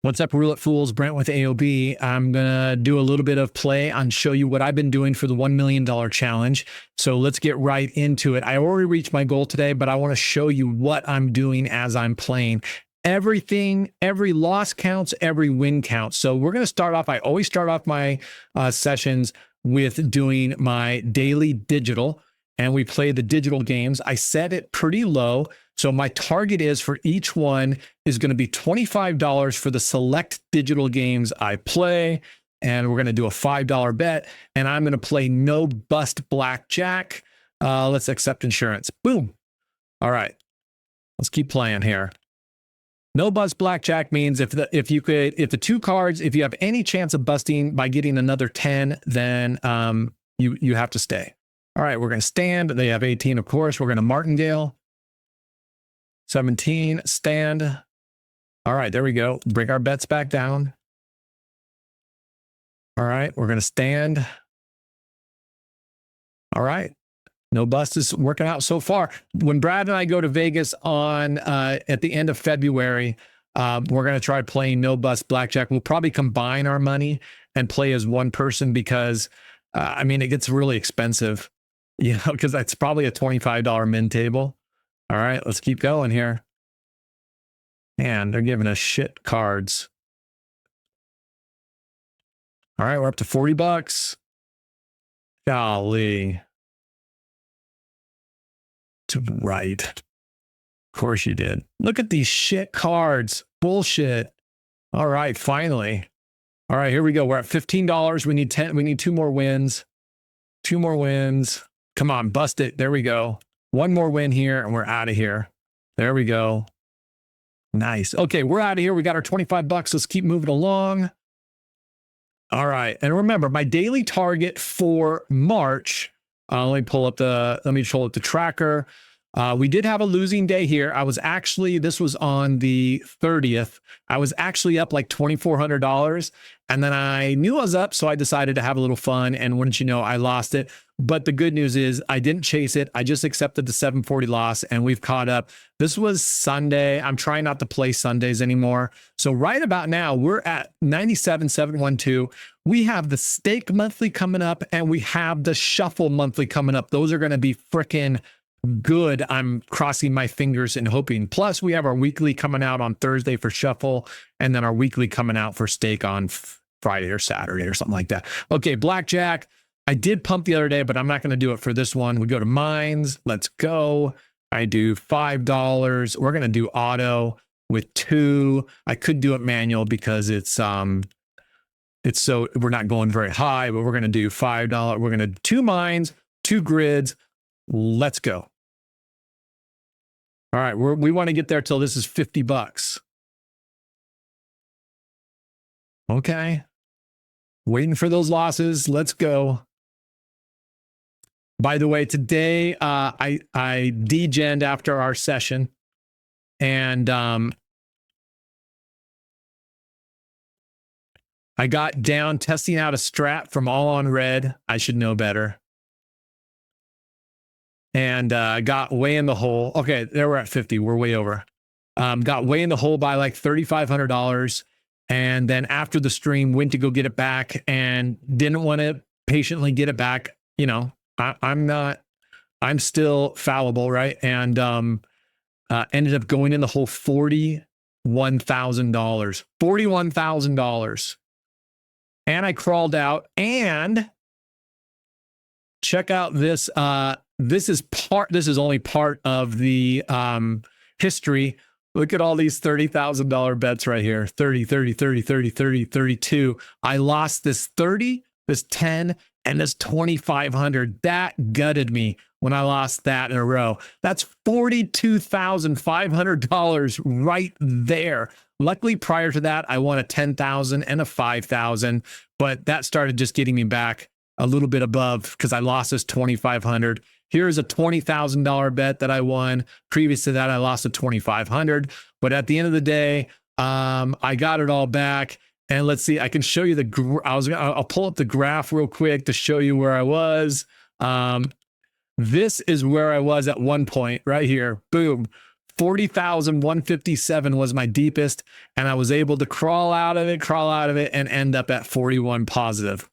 What's up, Roulette Fools? Brent with AOB. I'm going to do a little bit of play and show you what I've been doing for the $1 million challenge. So let's get right into it. I already reached my goal today, but I want to show you what I'm doing as I'm playing. Everything, every loss counts, every win counts. So we're going to start off. I always start off my sessions with doing my daily digital, and we play the digital games. I set it pretty low. So my target is for each one is going to be $25 for the select digital games I play. And we're going to do a $5 bet. And I'm going to play no bust blackjack. Let's accept insurance. Boom. All right. Let's keep playing here. No bust blackjack means if the two cards, if you have any chance of busting by getting another 10, then you have to stay. All right, we're going to stand. They have 18, of course. We're going to martingale. 17, stand. All right, there we go. Bring our bets back down. All right, we're going to stand. All right. No bust is working out so far. When Brad and I go to Vegas on at the end of February, we're going to try playing no bust blackjack. We'll probably combine our money and play as one person because, I mean, it gets really expensive, you know, because that's probably a $25 min table. All right, let's keep going here. And they're giving us shit cards. All right, we're up to 40 bucks. Golly. Right. Of course you did. Look at these shit cards. Bullshit. All right, finally. All right, here we go. We're at $15. We need 10. We need 2 more wins. 2 more wins. Come on, bust it. There we go. 1 more win here, and we're out of here. There we go. Nice. Okay, we're out of here. We got our 25 bucks. Let's keep moving along. All right. And remember, my daily target for March, let me pull up the tracker. We did have a losing day here. I was actually, this was on the 30th. I was actually up like $2,400. And then I knew I was up, so I decided to have a little fun. And wouldn't you know, I lost it. But the good news is I didn't chase it. I just accepted the 740 loss and we've caught up. This was Sunday. I'm trying not to play Sundays anymore. So right about now, we're at 97,712. We have the stake monthly coming up and we have the shuffle monthly coming up. Those are going to be freaking good. I'm crossing my fingers and hoping. Plus, we have our weekly coming out on Thursday for shuffle, and then our weekly coming out for stake on Friday or Saturday or something like that. Okay, blackjack. I did pump the other day, but I'm not going to do it for this one. We go to mines. Let's go. I do $5. We're going to do auto with 2. I could do it manual because it's so we're not going very high, but we're going to do $5. We're going to do 2 mines, 2 grids. Let's go. All right, we want to get there till this is 50 bucks. Okay. Waiting for those losses. Let's go. By the way, today I degened after our session, and I got down testing out a strat from All on Red. I should know better. And got way in the hole. Okay, there we're at 50. We're way over. Got way in the hole by like $3,500. And then after the stream, went to go get it back and didn't want to patiently get it back. You know, I'm still fallible, right? And ended up going in the hole $41,000. $41,000. And I crawled out and check out this. This is only part of the history. Look at all these $30,000 bets right here. 30, 30, 30, 30, 30, 32. I lost this 30, this 10, and this 2,500. That gutted me when I lost that in a row. That's $42,500 right there. Luckily, prior to that, I won a 10,000 and a 5,000, but that started just getting me back a little bit above because I lost this 2,500. Here's a $20,000 bet that I won. Previous to that, I lost a $2,500. But at the end of the day, I got it all back. And let's see, I can show you I'll pull up the graph real quick to show you where I was. This is where I was at one point right here. Boom. 40,157 was my deepest, and I was able to crawl out of it, and end up at 41 positive.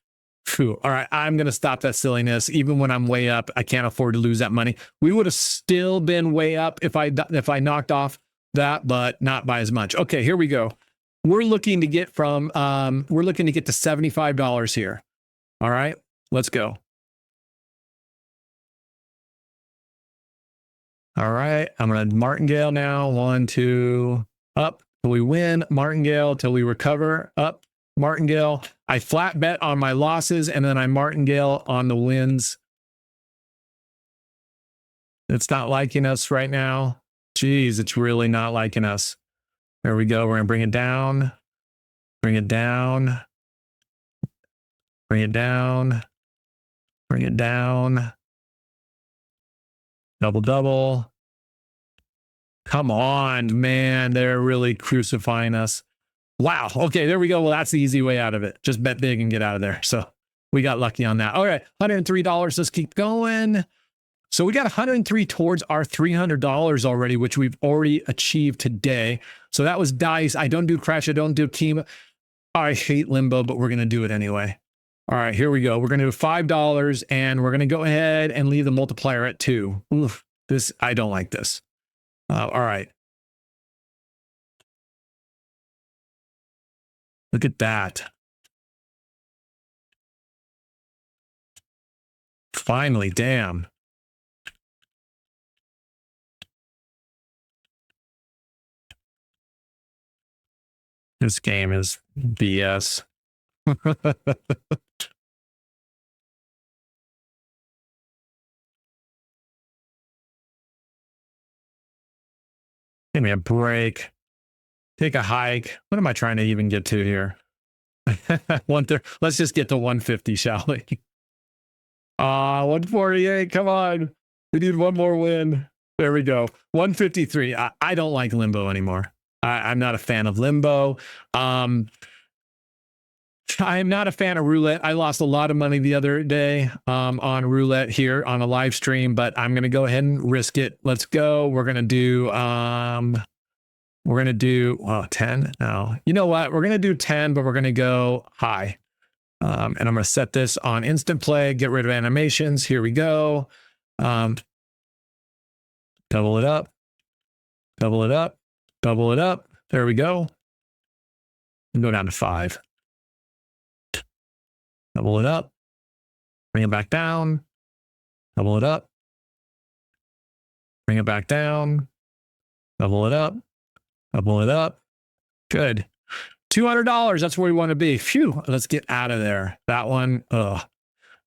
Phew. All right, I'm going to stop that silliness. Even when I'm way up, I can't afford to lose that money. We would have still been way up if I knocked off that, but not by as much. Okay, here we go. We're looking to get to $75 here. All right, let's go. All right, I'm going to martingale now. 1, 2, up till we win. Martingale till we recover. Up, martingale. I flat bet on my losses, and then I martingale on the wins. It's not liking us right now. Jeez, it's really not liking us. There we go. We're going to bring it down. Bring it down. Bring it down. Bring it down. Double, double. Come on, man. They're really crucifying us. Wow. Okay, there we go. Well, that's the easy way out of it. Just bet big and get out of there. So we got lucky on that. All right, $103. Let's keep going. So we got 103 towards our $300 already, which we've already achieved today. So that was dice. I don't do crash. I don't do Kima. I hate limbo, but we're going to do it anyway. All right, here we go. We're going to do $5, and we're going to go ahead and leave the multiplier at 2. Oof, I don't like this. All right. Look at that. Finally, damn. This game is BS. Give me a break. Take a hike. What am I trying to even get to here? Let's just get to 150, shall we? 148. Come on. We need one more win. There we go. 153. I don't like limbo anymore. I'm not a fan of limbo. I am not a fan of roulette. I lost a lot of money the other day on roulette here on a live stream, but I'm going to go ahead and risk it. Let's go. We're going to do 10. No, you know what? We're going to do 10, but we're going to go high. And I'm going to set this on instant play, get rid of animations. Here we go. Double it up, double it up, double it up. There we go. And go down to 5. Double it up, bring it back down, double it up, bring it back down, double it up, double it up. Good. $200. That's where we want to be. Phew. Let's get out of there. That one. Ugh.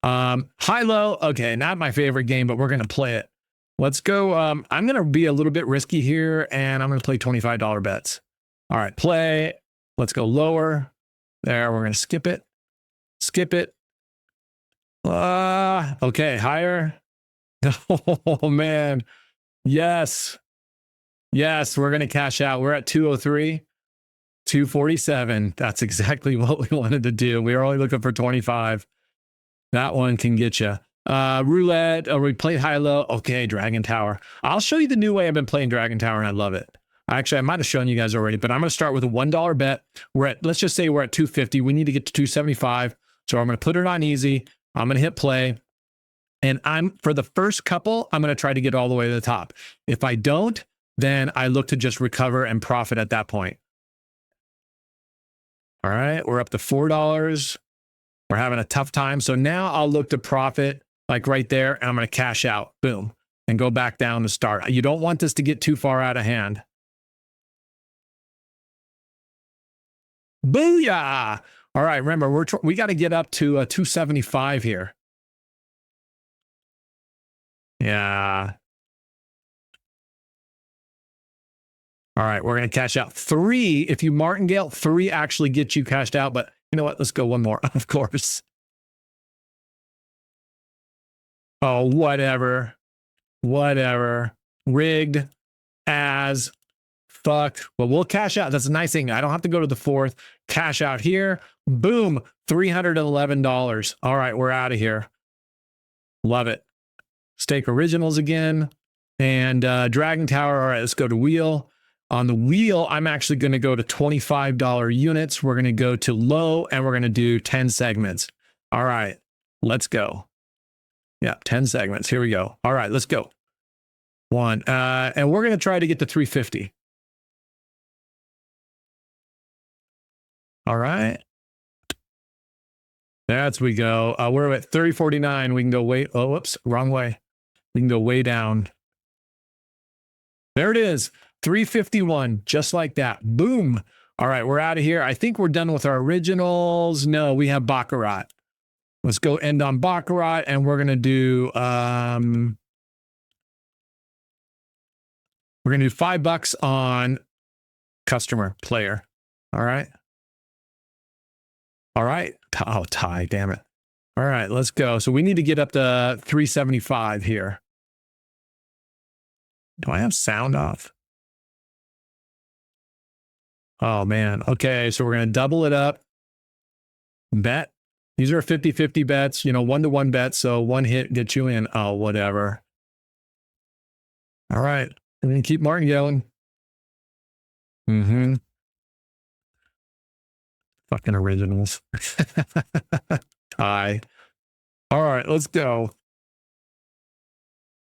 High-low. Okay, not my favorite game, but we're going to play it. Let's go. I'm going to be a little bit risky here, and I'm going to play $25 bets. All right, play. Let's go lower. There, we're going to skip it. Skip it. Okay, higher. Oh, man. Yes. Yes, we're going to cash out. We're at 203, 247. That's exactly what we wanted to do. We were only looking for 25. That one can get you. Roulette. We played high-low. Okay, Dragon Tower. I'll show you the new way I've been playing Dragon Tower, and I love it. Actually, I might have shown you guys already, but I'm going to start with a $1 bet. Let's just say we're at 250. We need to get to 275. So I'm going to put it on easy. I'm going to hit play. And for the first couple, I'm going to try to get all the way to the top. If I don't, then I look to just recover and profit at that point. All right, we're up to $4. We're having a tough time. So now I'll look to profit like right there, and I'm going to cash out. Boom. And go back down to start. You don't want this to get too far out of hand. Booyah! All right, remember, we got to get up to 275 here. Yeah. All right, we're going to cash out 3. If you martingale, 3 actually gets you cashed out. But you know what? Let's go one more, of course. Oh, whatever. Whatever. Rigged as fuck. Well, we'll cash out. That's a nice thing. I don't have to go to the 4th. Cash out here. Boom. $311. All right, we're out of here. Love it. Stake originals again. And Dragon Tower, all right, let's go to wheel. On the wheel, I'm actually going to go to $25 units. We're going to go to low, and we're going to do 10 segments. All right, let's go. Yeah, 10 segments. Here we go. All right, let's go. One. And we're going to try to get to 350. All right. That's we go. We're at 3049. We can go way. Oh, whoops, wrong way. We can go way down. There it is. 351, just like that. Boom. All right, we're out of here. I think we're done with our originals. No, we have Baccarat. Let's go end on Baccarat, and we're going to do we're going to do $5 on customer player. All right. All right. Oh, tie, damn it. All right, let's go. So we need to get up to 375 here. Do I have sound off? Oh, man. Okay, so we're going to double it up. Bet. These are 50-50 bets, you know, 1-to-1 bets. So one hit gets you in. Oh, whatever. All right. I'm going to keep Martin going. Mm-hmm. Fucking originals. Tie. All right, let's go.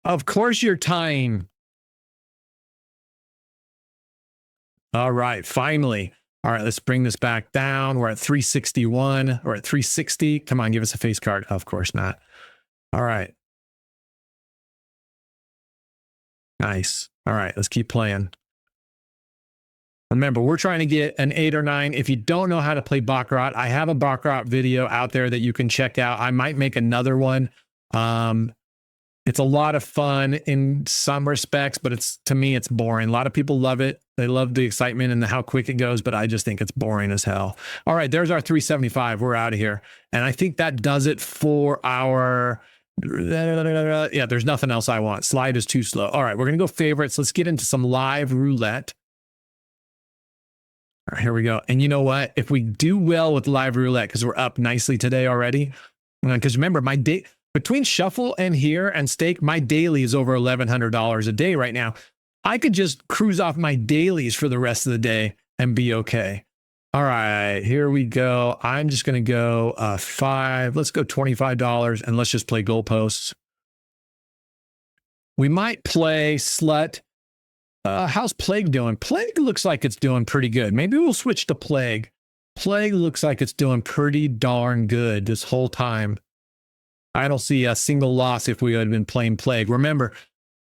Of course you're tying. All right, finally. All right, let's bring this back down. We're at 361. We're at 360. Come on, give us a face card. Of course not. All right. Nice. All right, let's keep playing. Remember, we're trying to get an 8 or 9. If you don't know how to play Baccarat, I have a Baccarat video out there that you can check out. I might make another one. It's a lot of fun in some respects, but to me, it's boring. A lot of people love it. They love the excitement and how quick it goes, but I just think it's boring as hell. All right, there's our 375. We're out of here. And I think that does it for our... Yeah, there's nothing else I want. Slide is too slow. All right, we're going to go favorites. Let's get into some live roulette. All right, here we go. And you know what? If we do well with live roulette, because we're up nicely today already, because remember, my day... Between shuffle and here and stake, my daily is over $1,100 a day right now. I could just cruise off my dailies for the rest of the day and be okay. All right, here we go. I'm just going to go 5. Let's go $25 and let's just play goalposts. We might play Slut. How's Plague doing? Plague looks like it's doing pretty good. Maybe we'll switch to Plague. Plague looks like it's doing pretty darn good this whole time. I don't see a single loss if we had been playing Plague. Remember,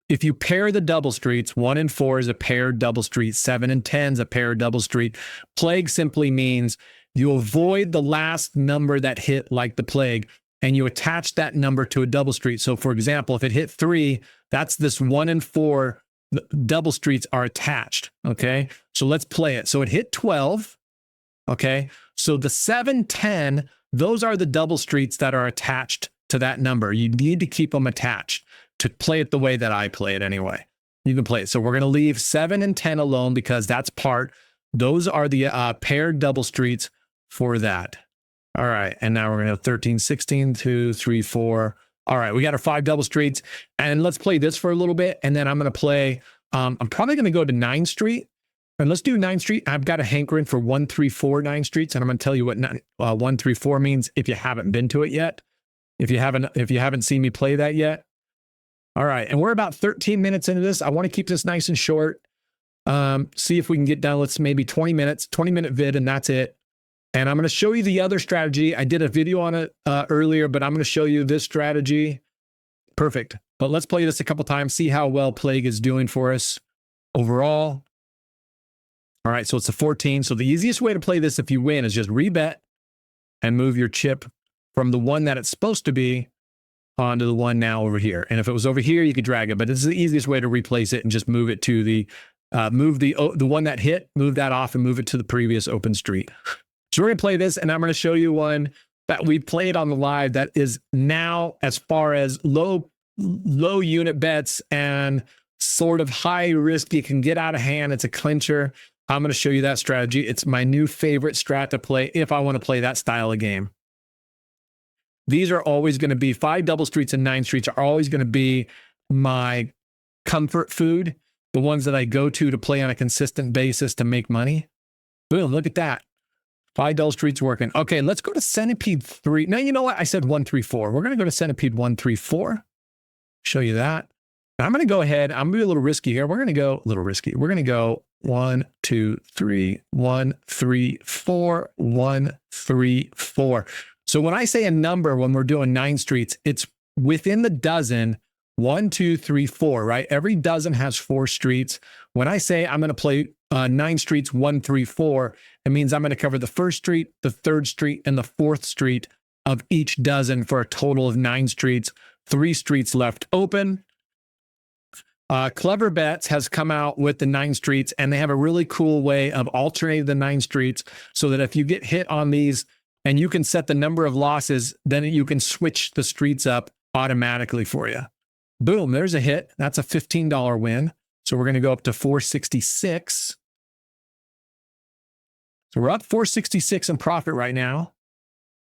if you pair the double streets, 1 and 4 is a paired double street, 7 and 10 is a paired double street. Plague simply means you avoid the last number that hit like the Plague, and you attach that number to a double street. So for example, if it hit 3, that's this 1 and 4 double streets are attached, okay? So let's play it. So it hit 12, okay? So the 7, 10, those are the double streets that are attached to that number. You need to keep them attached to play it the way that I play it anyway. You can play it. So we're going to leave 7 and 10 alone because that's part. Those are the paired double streets for that. All right. And now we're going to have 13, 16, 2, 3, 4. All right. We got our 5 double streets. And let's play this for a little bit. And then I'm going to play, I'm probably going to go to 9th Street. And let's do 9th Street. I've got a hankering for 1, 3, 4 9th Streets. And I'm going to tell you what 1, 3, 4 means if you haven't been to it yet. If you haven't seen me play that yet. All right, and we're about 13 minutes into this. I want to keep this nice and short. See if we can get down. Let's maybe 20 minutes, 20-minute vid, and that's it. And I'm going to show you the other strategy. I did a video on it earlier, but I'm going to show you this strategy. Perfect. But let's play this a couple times, see how well Plague is doing for us overall. All right, so it's a 14. So the easiest way to play this if you win is just rebet and move your chip from the one that it's supposed to be onto the one now over here. And if it was over here, you could drag it, but this is the easiest way to replace it and just move it to the, move the one that hit, move that off and move it to the previous open street. So we're going to play this and I'm going to show you one that we played on the live that is now as far as low unit bets and sort of high risk. You can get out of hand. It's a clincher. I'm going to show you that strategy. It's my new favorite strat to play if I want to play that style of game. These are always going to be 5 double streets and 9 streets are always going to be my comfort food, the ones that I go to play on a consistent basis to make money. Boom, look at that. 5 Dull Streets working. Okay, let's go to Centipede 3. Now, you know what? I said 1, 3, 4. We're going to go to Centipede 1, 3, 4. Show you that. Now, I'm going to go ahead. I'm going to be a little risky here. We're going to go a little risky. We're going to go 1, 2, 3, 1, 3, 4, 1, 3, 4. So when I say a number, when we're doing 9 streets, it's within the dozen. 1, 2, 3, 4, right? Every dozen has 4 streets. When I say I'm going to play 9 streets, 1, 3, 4, it means I'm going to cover the first street, the third street, and the fourth street of each dozen for a total of 9 streets, 3 streets left open. Clever Bets has come out with the 9 streets, and they have a really cool way of alternating the 9 streets so that if you get hit on these and you can set the number of losses, then you can switch the streets up automatically for you. Boom, there's a hit. That's a $15 win. So we're going to go up to 466. So we're up 466 in profit right now.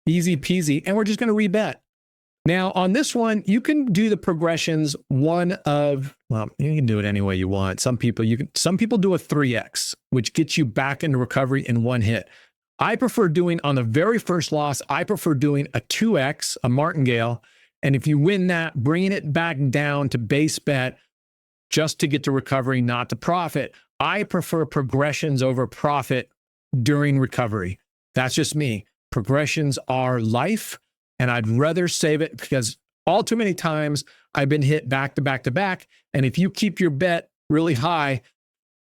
Easy peasy. And we're just going to rebet. Now on this one, you can do the progressions well, you can do it any way you want. Some people do a 3X, which gets you back into recovery in one hit. I prefer doing on the very first loss, I prefer doing a 2X, a martingale. And if you win that, bringing it back down to base bet just to get to recovery, not to profit. I prefer progressions over profit during recovery. That's just me. Progressions are life, and I'd rather save it because all too many times I've been hit back to back to back. And if you keep your bet really high,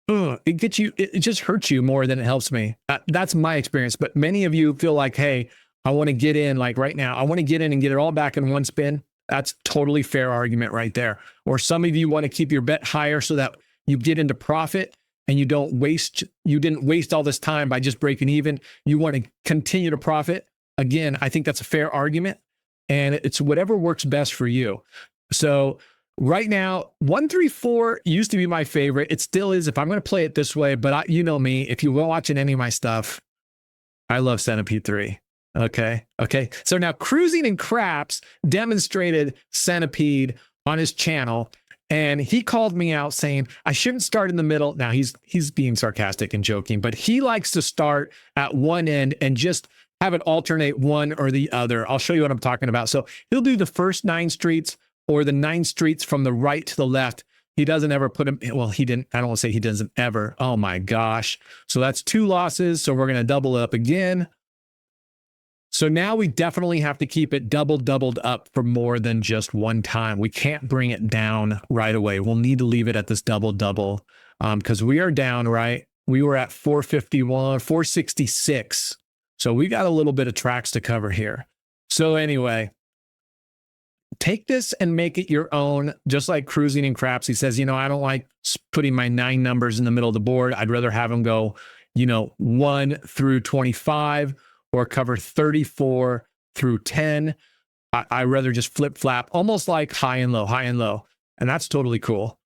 it just hurts you more than it helps me. That's my experience. But many of you feel like, hey, I want to get in like right now. I want to get in and get it all back in one spin. That's totally fair argument right there. Or some of you want to keep your bet higher so that you get into profit and you didn't waste all this time by just breaking even. You want to continue to profit. Again, I think that's a fair argument, and it's whatever works best for you. So right now, 1, 3, 4 used to be my favorite. It still is if I'm going to play it this way, but you know me, if you're watching any of my stuff, I love Centipede 3. Okay. So now Cruising and Craps demonstrated Centipede on his channel, and he called me out saying I shouldn't start in the middle. Now he's being sarcastic and joking, but he likes to start at one end and just have it alternate one or the other. I'll show you what I'm talking about. So he'll do the first 9 streets or the 9 streets from the right to the left. He doesn't ever put him. Well, he didn't. I don't want to say he doesn't ever. Oh my gosh. So that's 2 losses. So we're going to double up again. So now we definitely have to keep it doubled up for more than just one time. We can't bring it down right away. We'll need to leave it at this double because we are down, right? We were at 451, 466. So we got a little bit of tracks to cover here. So anyway, take this and make it your own, just like Cruising and Craps. He says, I don't like putting my 9 numbers in the middle of the board. I'd rather have them go, 1 through 25. Or cover 34 through 10. I rather just flip flap, almost like high and low. And that's totally cool.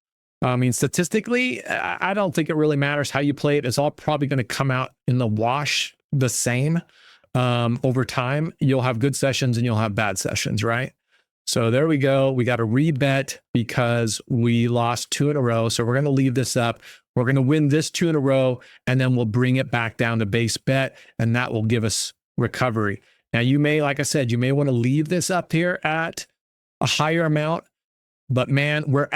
I mean, statistically, I don't think it really matters how you play it. It's all probably going to come out in the wash the same over time. You'll have good sessions and you'll have bad sessions, right? So there we go. We got a rebet because we lost 2 in a row. So we're going to leave this up. We're going to win this 2 in a row, and then we'll bring it back down to base bet, and that will give us recovery. Now, you may, like I said, you may want to leave this up here at a higher amount, but man, we're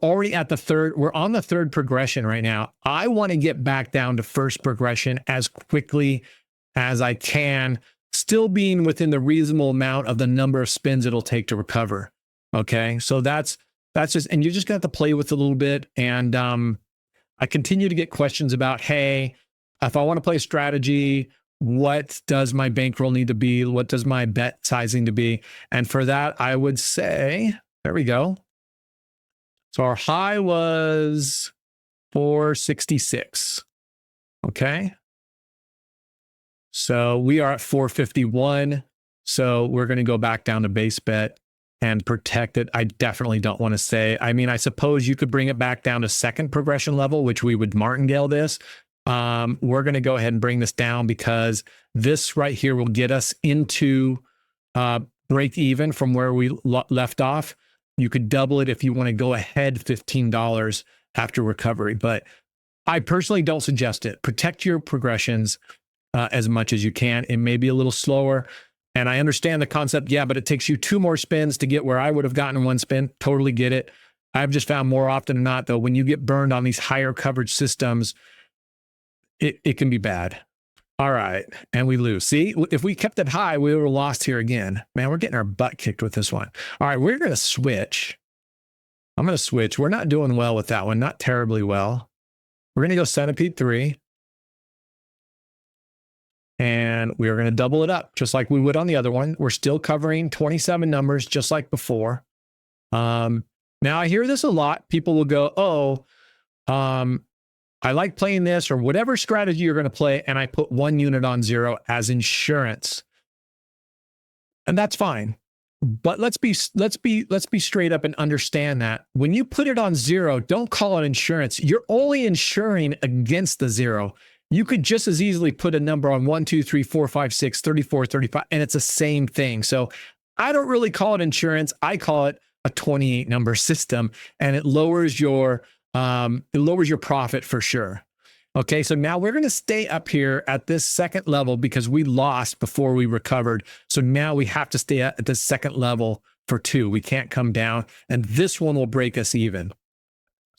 already at the third. We're on the 3rd progression right now. I want to get back down to first progression as quickly as I can, still being within the reasonable amount of the number of spins it'll take to recover. Okay, so that's just, and you just got to play with it a little bit. And I continue to get questions about, hey, if I want to play a strategy, what does my bankroll need to be? What does my bet sizing to be? And for that, I would say, there we go. So our high was 466. Okay. So we are at 451. So we're going to go back down to base bet and protect it. I definitely don't want to say, I mean, I suppose you could bring it back down to 2nd progression level, which we would martingale this. We're going to go ahead and bring this down because this right here will get us into break even from where we left off. You could double it if you want to go ahead $15 after recovery. But I personally don't suggest it. Protect your progressions as much as you can. It may be a little slower. And I understand the concept, yeah, but it takes you 2 more spins to get where I would have gotten in 1 spin. Totally get it. I've just found more often than not, though, when you get burned on these higher coverage systems, it can be bad. All right, and we lose. See, if we kept it high, we would have lost here again. Man, we're getting our butt kicked with this one. All right, we're going to switch. I'm going to switch. We're not doing well with that one, not terribly well. We're going to go centipede 3. And we're going to double it up just like we would on the other one. We're still covering 27 numbers just like before. Now I hear this a lot. People will go, oh, I like playing this or whatever strategy you're going to play, and I put 1 unit on 0 as insurance. And that's fine. But let's be straight up and understand that when you put it on 0, don't call it insurance. You're only insuring against the 0. You could just as easily put a number on 1, 2, 3, 4, 5, 6, 34, 35, and it's the same thing. So I don't really call it insurance. I call it a 28 number system, and it lowers your profit for sure. Okay, so now we're going to stay up here at this second level because we lost before we recovered. So now we have to stay at the second level for 2. We can't come down, and this one will break us even.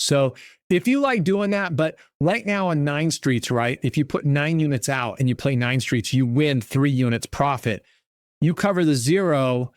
So if you like doing that, but right now on 9 streets, right, if you put 9 units out and you play 9 streets, you win 3 units profit. You cover the 0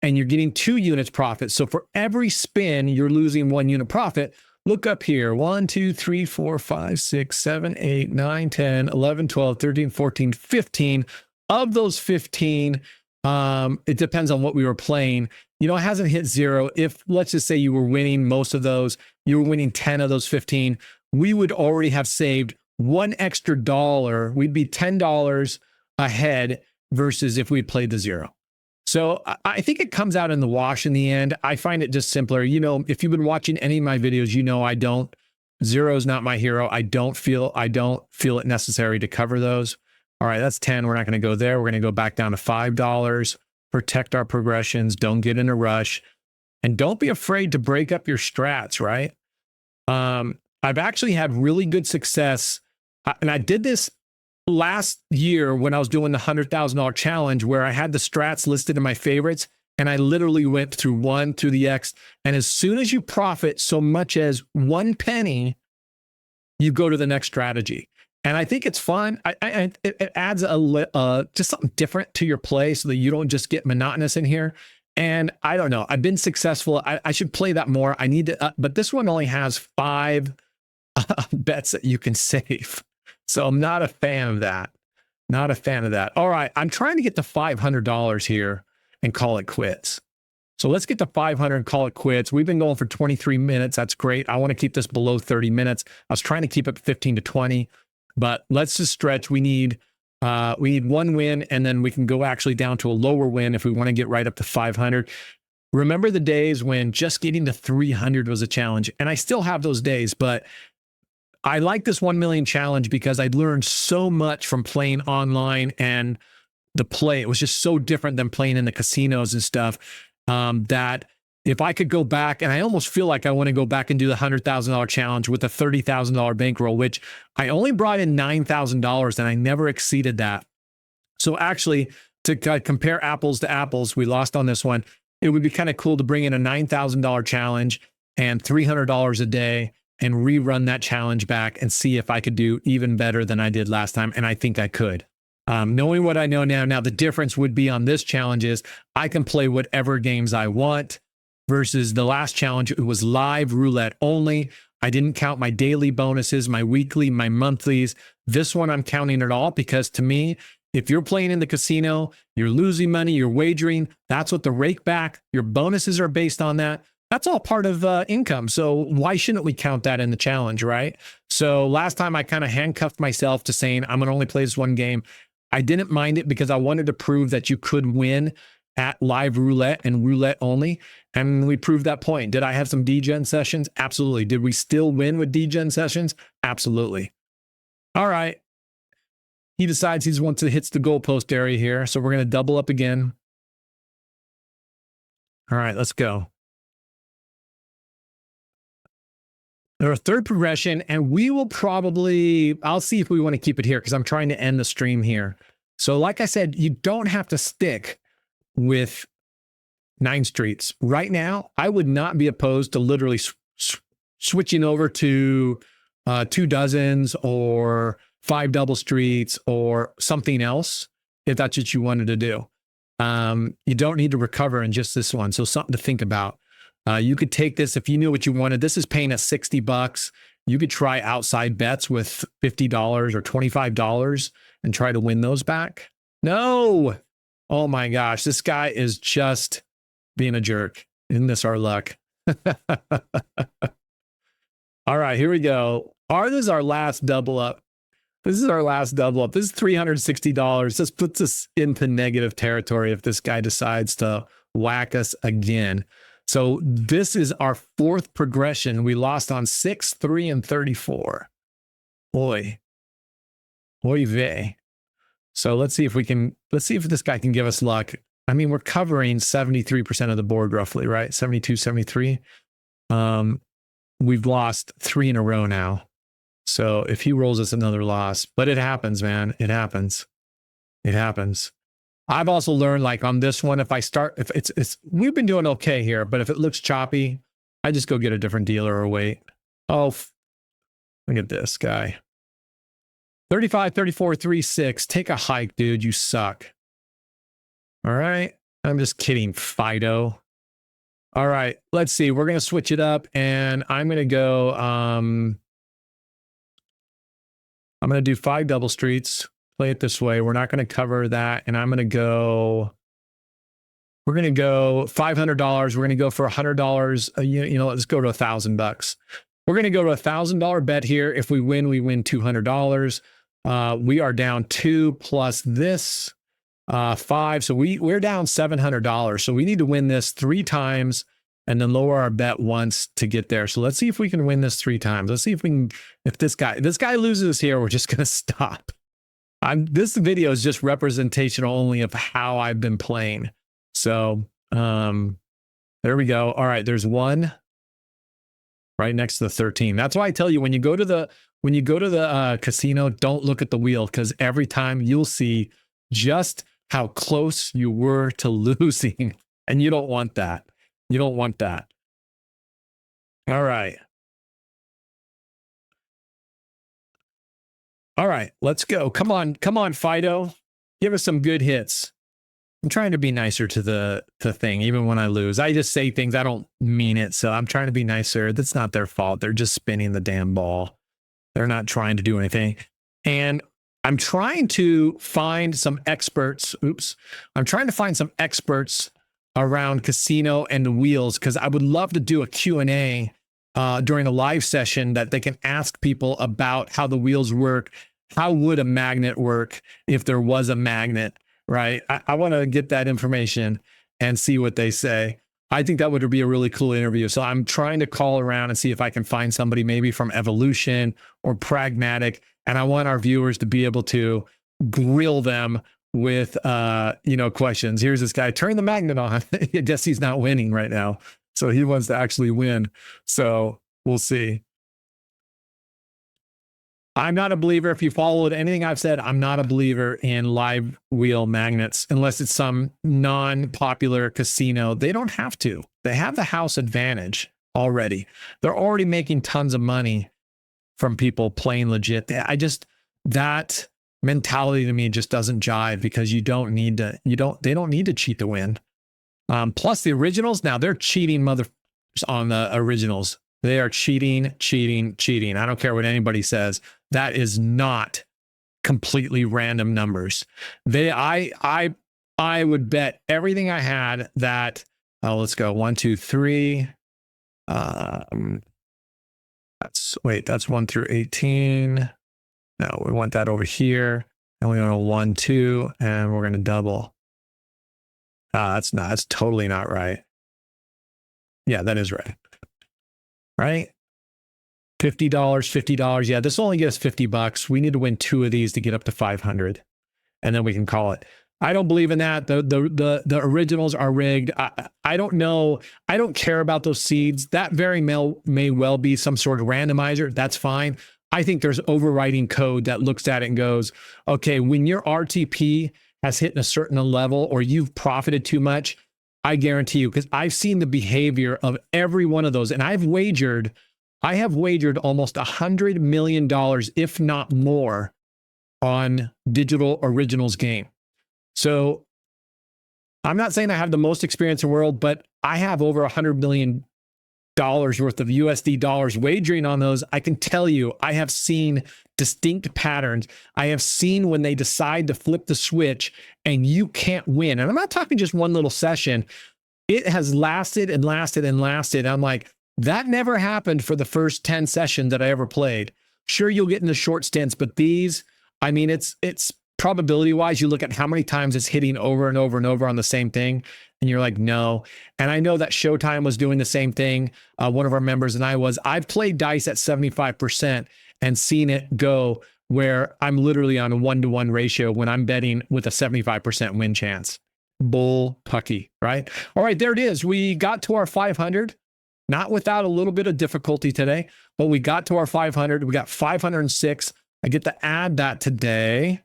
and you're getting 2 units profit. So for every spin, you're losing 1 unit profit. Look up here, 1, 2, 3, 4, 5, 6, 7, 8, 9, 10, 11, 12, 13, 14, 15. Of those 15, it depends on what we were playing. You know, it hasn't hit 0. If, let's just say you were winning most of those, you were winning 10 of those 15, we would already have saved $1 extra. We'd be $10 ahead versus if we'd played the 0. So I think it comes out in the wash in the end. I find it just simpler. You know, if you've been watching any of my videos, you know I don't. 0 is not my hero. I don't feel it necessary to cover those. All right, that's 10. We're not going to go there. We're going to go back down to $5. Protect our progressions. Don't get in a rush. And don't be afraid to break up your strats, right? I've actually had really good success. And I did this last year when I was doing the $100,000 challenge where I had the strats listed in my favorites. And I literally went through 1 through the X. And as soon as you profit so much as 1 penny, you go to the next strategy. And I think it's fun. It adds just something different to your play so that you don't just get monotonous in here. And I don't know. I've been successful. I should play that more. I need to, but this one only has 5 bets that you can save. So I'm not a fan of that. Not a fan of that. All right. I'm trying to get to $500 here and call it quits. So let's get to 500 and call it quits. We've been going for 23 minutes. That's great. I want to keep this below 30 minutes. I was trying to keep it 15 to 20. But let's just stretch. We need 1 win, and then we can go actually down to a lower win if we want to get right up to 500. Remember the days when just getting to 300 was a challenge, and I still have those days, but I like this 1 million challenge because I learned so much from playing online and the play. It was just so different than playing in the casinos and stuff that if I could go back, and I almost feel like I want to go back and do the $100,000 challenge with a $30,000 bankroll, which I only brought in $9,000 and I never exceeded that. So actually, to compare apples to apples, we lost on this one. It would be kind of cool to bring in a $9,000 challenge and $300 a day and rerun that challenge back and see if I could do even better than I did last time. And I think I could. Knowing what I know now, the difference would be on this challenge is I can play whatever games I want. Versus the last challenge, it was live roulette only. I didn't count my daily bonuses, my weekly, my monthlies. This one, I'm counting it all because to me, if you're playing in the casino, you're losing money, you're wagering, that's what the rake back, your bonuses are based on that. That's all part of income. So why shouldn't we count that in the challenge, right? So last time I kind of handcuffed myself to saying, I'm going to only play this 1 game. I didn't mind it because I wanted to prove that you could win at live roulette and roulette only. And we proved that point. Did I have some degen sessions? Absolutely. Did we still win with degen sessions? Absolutely. All right. He decides he wants to hit the goalpost area here. So we're going to double up again. All right, let's go. Our third progression, and we will probably, I'll see if we want to keep it here because I'm trying to end the stream here. So like I said, you don't have to stick with 9 streets. Right now, I would not be opposed to literally switching over to 2 dozens or 5 double streets or something else if that's what you wanted to do. You don't need to recover in just this one. So something to think about. You could take this if you knew what you wanted. This is paying us $60. You could try outside bets with $50 or $25 and try to win those back. No. Oh my gosh. This guy is just being a jerk. Isn't this our luck? All right, here we go. This is our last double up. This is our last double up. This is $360. This puts us into negative territory if this guy decides to whack us again. So this is our 4th progression. We lost on 6, 3, and 34. Oy vey. So let's see if this guy can give us luck. I mean, we're covering 73% of the board roughly, right? 72, 73. We've lost 3 in a row now. So if he rolls us another loss, but it happens, man. It happens. It happens. I've also learned, like on this one, if we've been doing okay here, but if it looks choppy, I just go get a different dealer or wait. Oh, look at this guy. 35, 34, 36. Take a hike, dude. You suck. All right. I'm just kidding, Fido. All right. Let's see. We're going to switch it up and I'm going to go, I'm going to do 5 double streets. Play it this way. We're not going to cover that. And I'm going to go, we're going to go $500. We're going to go for $100. You know, let's go to $1,000. We're going to go to $1,000 bet here. If we win $200. We are down 2 plus this 5. So we're down $700. So we need to win this 3 times and then lower our bet once to get there. So let's see if we can win this 3 times. Let's see if we can, if this guy loses here, we're just going to stop. This video is just representational only of how I've been playing. So there we go. All right, there's 1 right next to the 13. That's why I tell you, when you go to the casino, don't look at the wheel, because every time you'll see just how close you were to losing, and you don't want that. You don't want that. All right. All right, let's go. Come on, Fido. Give us some good hits. I'm trying to be nicer to the thing, even when I lose. I just say things, I don't mean it, so I'm trying to be nicer. That's not their fault. They're just spinning the damn ball. They're not trying to do anything. And I'm trying to find some experts. Oops. I'm trying to find some experts around casino and the wheels, because I would love to do a Q&A during a live session that they can ask people about how the wheels work. How would a magnet work if there was a magnet, right? I want to get that information and see what they say. I think that would be a really cool interview. So I'm trying to call around and see if I can find somebody maybe from Evolution or Pragmatic. And I want our viewers to be able to grill them with, questions. Here's this guy, turn the magnet on. I guess he's not winning right now. So he wants to actually win. So we'll see. I'm not a believer. If you followed anything I've said, I'm not a believer in live wheel magnets unless it's some non-popular casino. They don't have to. They have the house advantage already. They're already making tons of money from people playing legit. That mentality to me just doesn't jive, because they don't need to cheat to win. Plus the originals, now they're cheating on the originals. They are cheating. I don't care what anybody says. That is not completely random numbers. I would bet everything I had that, let's go 1, 2, 3. That's 1 through 18. No, we want that over here. And we want a 1, 2, and we're going to double. That's totally not right. Yeah, that is right. Right? $50. Yeah, this only gets $50. We need to win 2 of these to get up to 500, and then we can call it. I don't believe in that. The originals are rigged. I don't know. I don't care about those seeds. That very may well be some sort of randomizer. That's fine. I think there's overriding code that looks at it and goes, okay, when your RTP has hit a certain level or you've profited too much, I guarantee you, because I've seen the behavior of every one of those, and I have wagered almost $100 million, if not more, on digital originals game. So I'm not saying I have the most experience in the world, but I have over $100 million worth of USD dollars wagering on those. I can tell you, I have seen distinct patterns. I have seen when they decide to flip the switch and you can't win. And I'm not talking just one little session. It has lasted and lasted and lasted. I'm like, that never happened for the first 10 sessions that I ever played. Sure, you'll get into short stints, but these, I mean, it's probability wise, you look at how many times it's hitting over and over and over on the same thing, and you're like, no. And I know that Showtime was doing the same thing. One of our members and I've played dice at 75% and seen it go where I'm literally on a 1-to-1 ratio when I'm betting with a 75% win chance. Bull pucky, right? All right, there it is. We got to our 500, not without a little bit of difficulty today, but we got to our 500. We got 506. I get to add that today.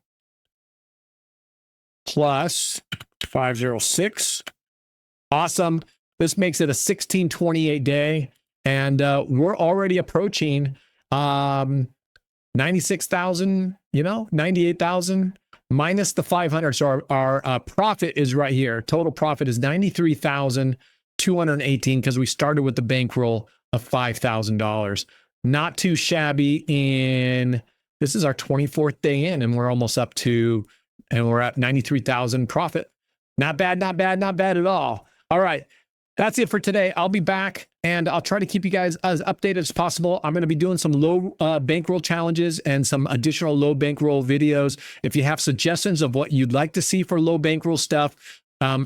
Plus 506. Awesome. This makes it a 1628 day. And we're already approaching 96,000, 98,000 minus the 500. So our profit is right here. Total profit is 93,218 because we started with the bankroll of $5,000. Not too shabby this is our 24th day in, and we're almost up to, and we're at 93,000 profit. Not bad, not bad, not bad at all. All right. That's it for today. I'll be back and I'll try to keep you guys as updated as possible. I'm going to be doing some low bankroll challenges and some additional low bankroll videos. If you have suggestions of what you'd like to see for low bankroll stuff,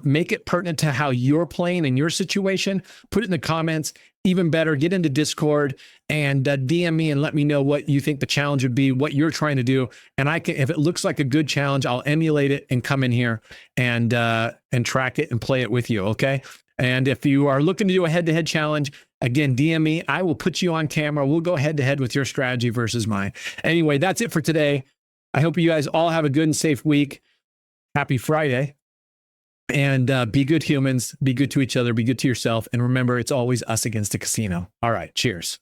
make it pertinent to how you're playing in your situation. Put it in the comments. Even better, get into Discord and DM me and let me know what you think the challenge would be, what you're trying to do. And I can, if it looks like a good challenge, I'll emulate it and come in here and track it and play it with you. Okay. And if you are looking to do a head-to-head challenge, again, DM me. I will put you on camera. We'll go head-to-head with your strategy versus mine. Anyway, that's it for today. I hope you guys all have a good and safe week. Happy Friday. And be good humans, be good to each other, be good to yourself. And remember, it's always us against the casino. All right, cheers.